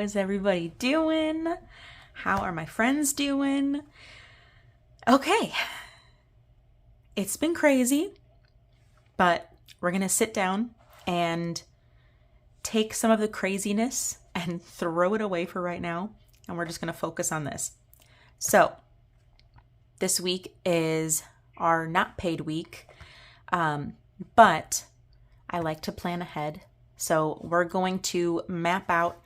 is everybody doing? How are my friends doing? Okay, it's been crazy, but we're going to sit down and take some of the craziness and throw it away for right now, and we're just going to focus on this. So, this week is our not paid week, but I like to plan ahead. So we're going to map out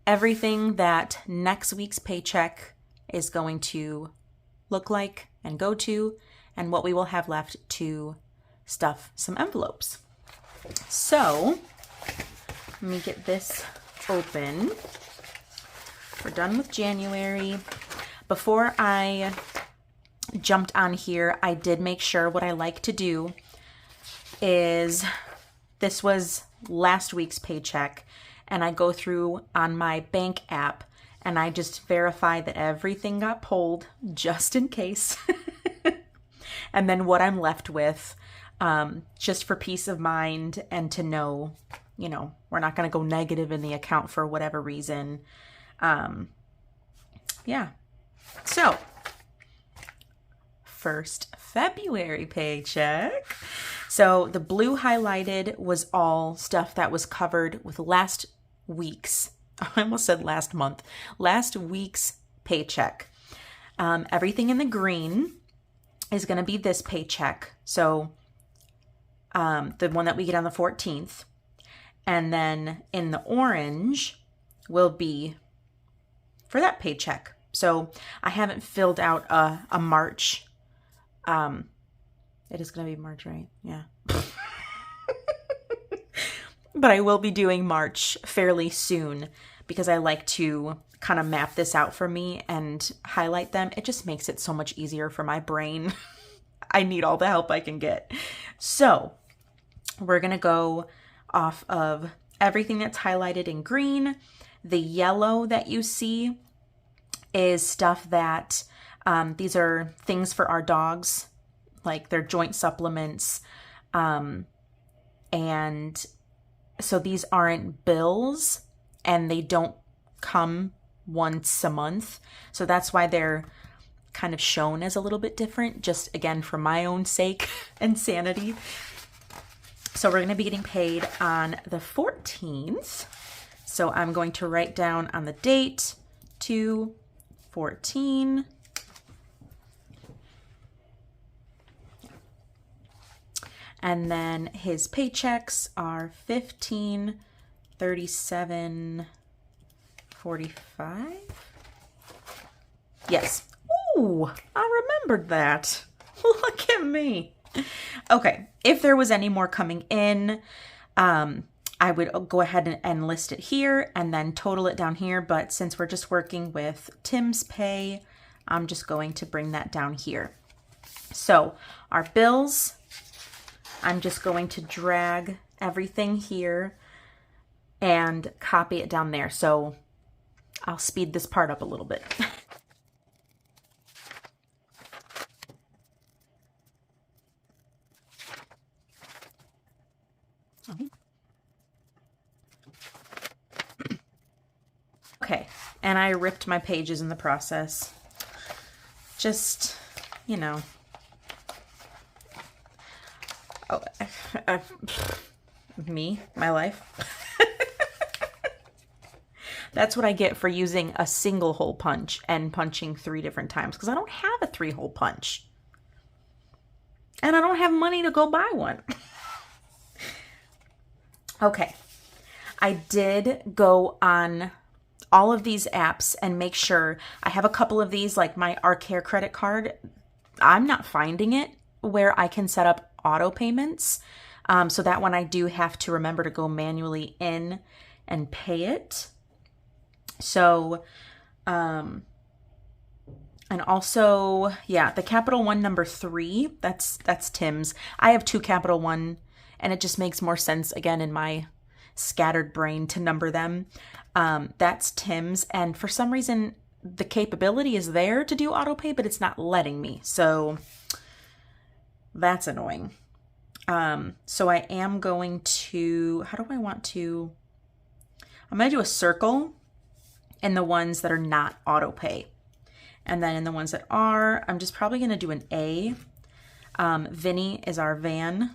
everything that next week's paycheck is going to look like and go to, and what we will have left to stuff some envelopes. So let me get this open. We're done with January. Before I jumped on here, I did make sure what I like to do is, this was last week's paycheck, and I go through on my bank app and I just verify that everything got pulled just in case. And then what I'm left with, just for peace of mind and to know, we're not going to go negative in the account for whatever reason. Yeah. So, first February paycheck. So the blue highlighted was all stuff that was covered with last week's, I almost said last month, last week's paycheck. Everything in the green is going to be this paycheck. So the one that we get on the 14th. And then in the orange will be for that paycheck. So I haven't filled out a March. It is going to be March, right? Yeah. But I will be doing March fairly soon because I like to kind of map this out for me and highlight them. It just makes it so much easier for my brain. I need all the help I can get. So we're going to go off of everything that's highlighted in green. The yellow that you see is stuff that, these are things for our dogs, like their joint supplements. And so these aren't bills and they don't come once a month. So that's why they're kind of shown as a little bit different, just again, for my own sake and sanity. So we're going to be getting paid on the 14th. So I'm going to write down on the date 2/14. And then his paychecks are 15, 37, 45. Yes. Ooh, I remembered that. Look at me. Okay. If there was any more coming in, I would go ahead and list it here and then total it down here. But since we're just working with Tim's pay, I'm just going to bring that down here. So our bills, I'm just going to drag everything here and copy it down there. So I'll speed this part up a little bit. Okay, and I ripped my pages in the process. Just, Oh, me, my life. That's what I get for using a single hole punch and punching 3 different times, because I don't have a 3-hole punch. And I don't have money to go buy one. Okay. I did go on all of these apps and make sure I have a couple of these, like my Arcare credit card. I'm not finding it where I can set up auto payments. So that one I do have to remember to go manually in and pay it. So, and also, yeah, the Capital One number 3, that's Tim's. I have 2 Capital One, and it just makes more sense again in my scattered brain to number them. That's Tim's, and for some reason the capability is there to do auto pay, but it's not letting me. So that's annoying. So I am going to, I'm going to do a circle in the ones that are not auto pay. And then in the ones that are, I'm just probably going to do an A. Vinny is our van.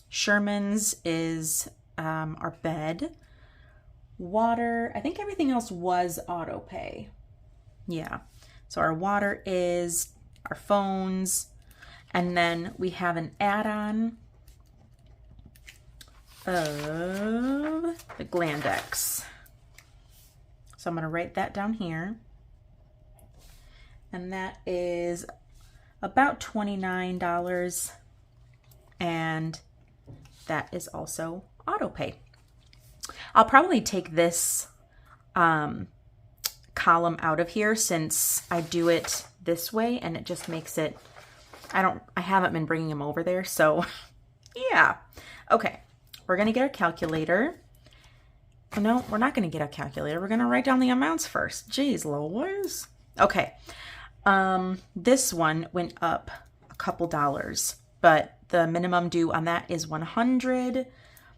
Sherman's is our bed. Water, I think everything else was auto pay. Yeah. So our water is our phones. And then we have an add-on of the Glandex. So I'm going to write that down here. And that is about $29. And that is also auto pay. I'll probably take this column out of here since I do it this way and it just makes it, I haven't been bringing them over there. So yeah. Okay. We're going to get our calculator. No, we're not going to get a calculator. We're going to write down the amounts first. Jeez Louise. Okay. This one went up a couple dollars, but the minimum due on that is $100.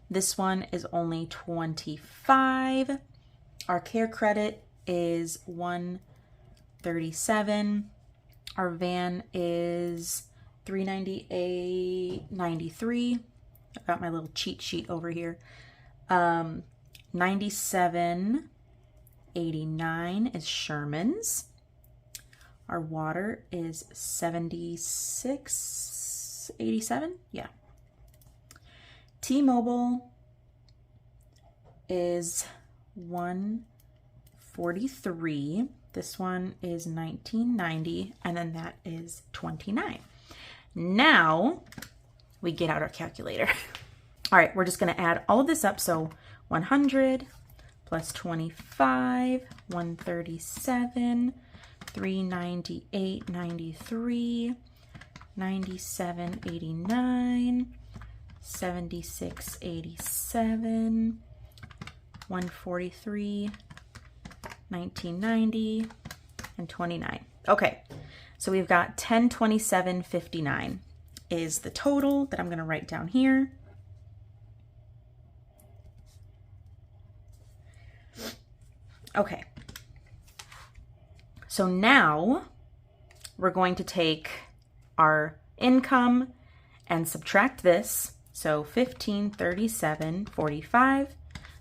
This one is only $25. Our care credit is $137. Our van is $398.93. I've got my little cheat sheet over here. $97.89 is Sherman's. Our water is $76.87. Yeah. T-Mobile is $143. This one is $19.90, and then that is $29. Now we get out our calculator. All right, we're just going to add all of this up. So 100 plus 25, 137, 398.93, 97.89, 76.87, 143, 1990, and 29. Okay, so we've got 1027.59 is the total that I'm going to write down here. Okay, so now we're going to take our income and subtract this. So 1537.45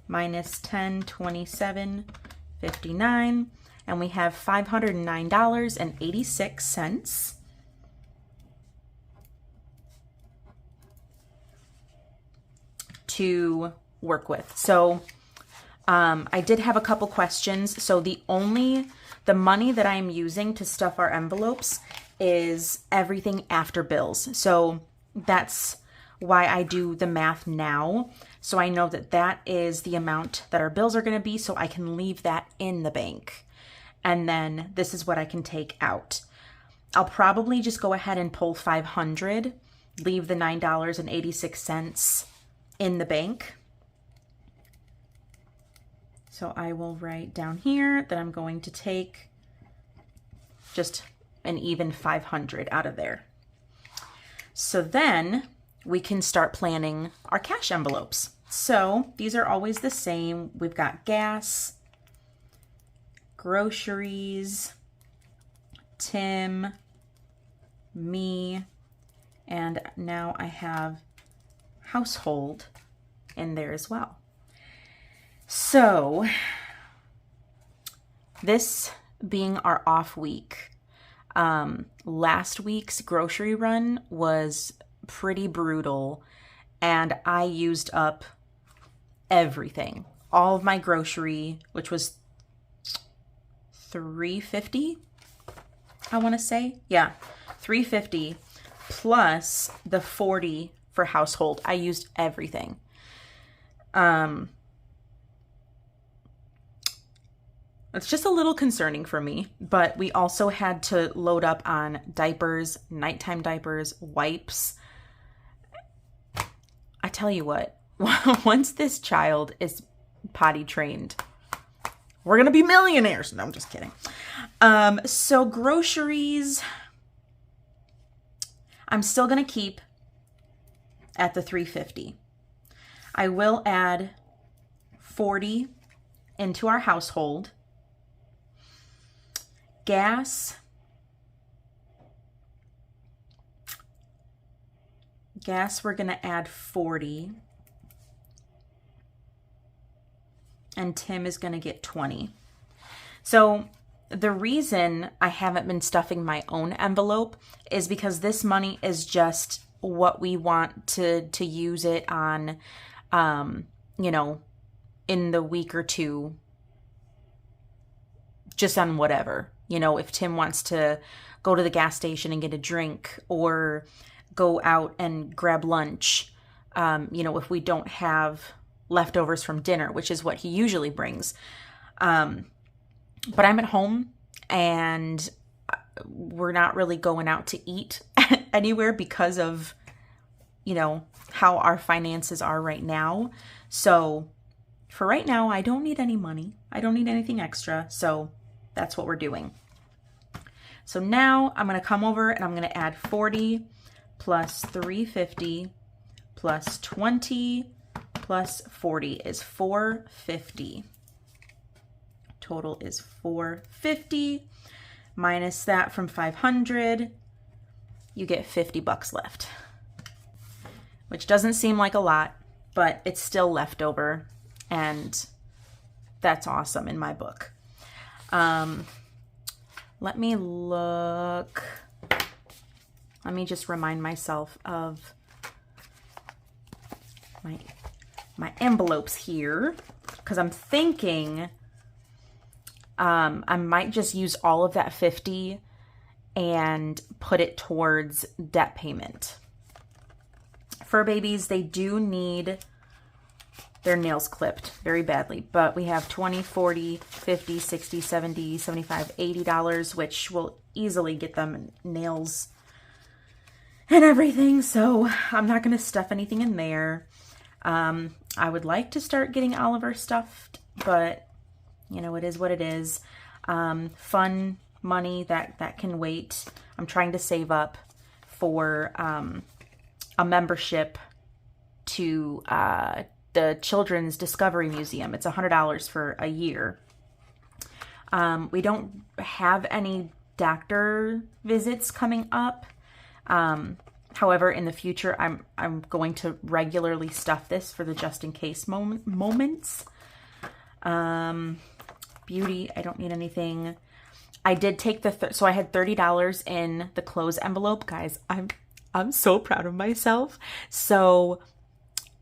minus 1027.59, and we have $509.86 to work with. So I did have a couple questions. So the money that I'm using to stuff our envelopes is everything after bills. So that's why I do the math now. So I know that that is the amount that our bills are going to be, so I can leave that in the bank. And then this is what I can take out. I'll probably just go ahead and pull $500, leave the $9.86 in the bank. So I will write down here that I'm going to take just an even 500 out of there. So then we can start planning our cash envelopes. So these are always the same. We've got gas, groceries, Tim, me, and now I have household in there as well. So this being our off week, last week's grocery run was pretty brutal, and I used up everything, all of my grocery, which was $350, I want to say. Yeah, $350 plus the $40 for household. I used everything. It's just a little concerning for me, but we also had to load up on diapers, nighttime diapers, wipes. I tell you what, once this child is potty trained, we're going to be millionaires. No, I'm just kidding. So groceries, I'm still going to keep at the $350. I will add $40 into our household. Gas, we're going to add 40. And Tim is going to get 20. So the reason I haven't been stuffing my own envelope is because this money is just what we want to use it on, you know, in the week or two, just on whatever. You know, if Tim wants to go to the gas station and get a drink or go out and grab lunch, you know, if we don't have leftovers from dinner, which is what he usually brings. But I'm at home and we're not really going out to eat anywhere because of, you know, how our finances are right now. So for right now, I don't need any money. I don't need anything extra. So that's what we're doing. So now I'm going to come over and I'm going to add 40 plus 350 plus 20 plus 40 is 450. Total is 450. Minus that from 500, you get $50 left. Which doesn't seem like a lot, but it's still leftover, and that's awesome in my book. Let me look. Let me just remind myself of my envelopes here, because I'm thinking I might just use all of that 50 and put it towards debt payment. Fur babies, they do need their nails clipped very badly, but we have 20, 40, 50, 60, 70, 75, $80, which will easily get them nails and everything. So I'm not going to stuff anything in there. I would like to start getting Oliver stuffed, but you know, it is what it is. Fun money that can wait. I'm trying to save up for a membership to the Children's Discovery Museum. It's $100 for a year. We don't have any doctor visits coming up. However, in the future, I'm going to regularly stuff this for the just in case moments. Beauty, I don't need anything. I did take so I had $30 in the clothes envelope. Guys, I'm so proud of myself. So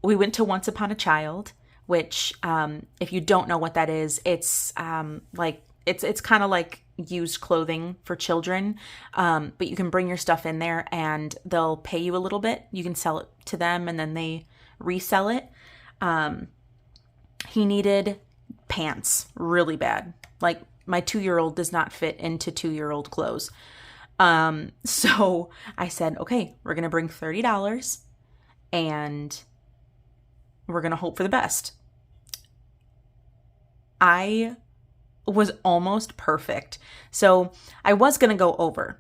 we went to Once Upon a Child, which if you don't know what that is, it's like it's kind of like used clothing for children, but you can bring your stuff in there and they'll pay you a little bit. You can sell it to them and then they resell it. He needed pants really bad. Like my 2-year-old does not fit into 2-year-old clothes. So I said, okay, we're going to bring $30 and we're going to hope for the best. I was almost perfect. So I was going to go over.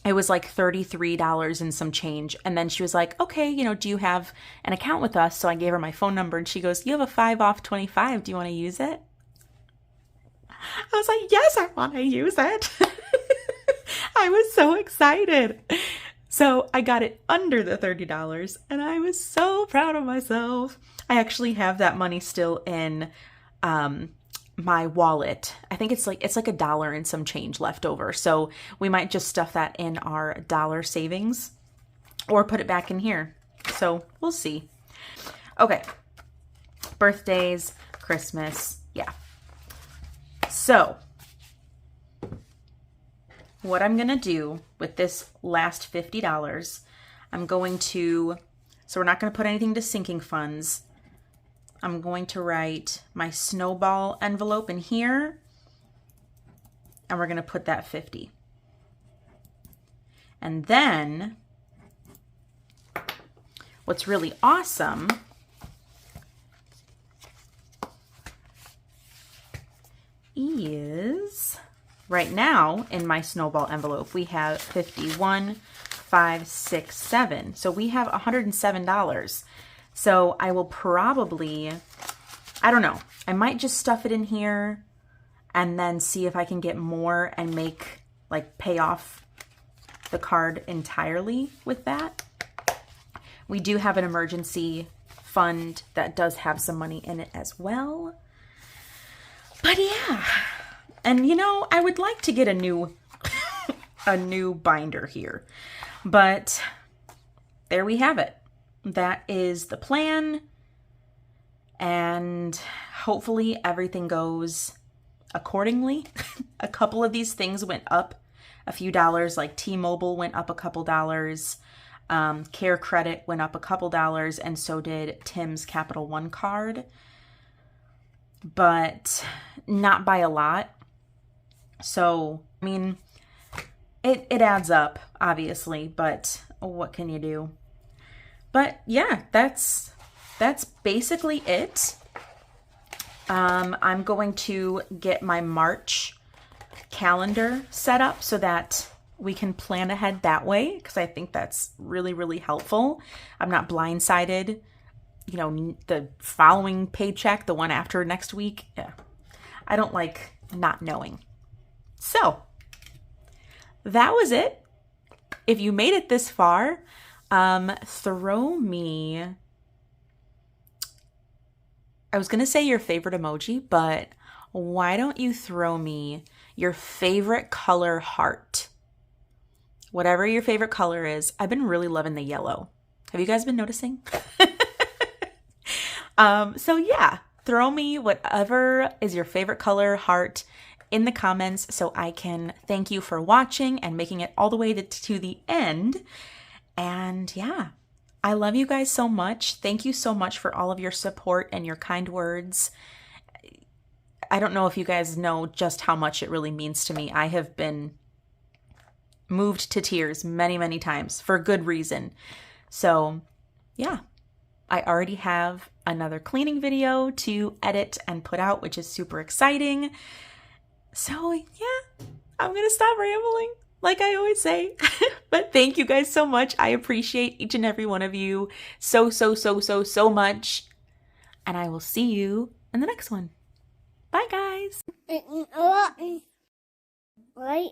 It was like $33 and some change. And then she was like, okay, you know, do you have an account with us? So I gave her my phone number and she goes, you have a 5 off 25. Do you want to use it? I was like, yes, I want to use it. I was so excited. So I got it under the $30 and I was so proud of myself. I actually have that money still in my wallet. I think it's like $1 and some change left over. So we might just stuff that in our dollar savings or put it back in here. So we'll see. Okay. Birthdays, Christmas. Yeah. So what I'm going to do with this last $50, I'm going to, so we're not going to put anything to sinking funds. I'm going to write my Snowball envelope in here, and we're going to put that 50. And then what's really awesome is right now in my Snowball envelope, we have 51, 5, 6, 7. So we have $107. So I will probably, I don't know, I might just stuff it in here. and then see if I can get more and pay off the card entirely with that. We do have an emergency fund that does have some money in it as well. But yeah, and you know, I would like to get a new a new binder here, but there we have it. That is the plan, and hopefully everything goes accordingly. A couple of these things went up a few dollars, like T-Mobile went up a couple dollars, Care Credit went up a couple dollars, and so did Tim's Capital One card, but not by a lot. So, I mean, it adds up, obviously, but what can you do? But yeah, that's basically it. I'm going to get my March calendar set up so that we can plan ahead that way, because I think that's really, really helpful. I'm not blindsided, you know, the following paycheck, the one after next week. Yeah, I don't like not knowing. So that was it. If you made it this far, throw me, I was going to say your favorite emoji, but why don't you throw me your favorite color heart? Whatever your favorite color is. I've been really loving the yellow. Have you guys been noticing? So yeah, throw me whatever is your favorite color heart in the comments so I can thank you for watching and making it all the way to the end. And yeah, I love you guys so much. Thank you so much for all of your support and your kind words. I don't know if you guys know just how much it really means to me. I have been moved to tears many, many times for good reason. So yeah, I already have another cleaning video to edit and put out, which is super exciting. So yeah, I'm going to stop rambling like I always say. But thank you guys so much. I appreciate each and every one of you so much. And I will see you in the next one. Bye, guys. Right.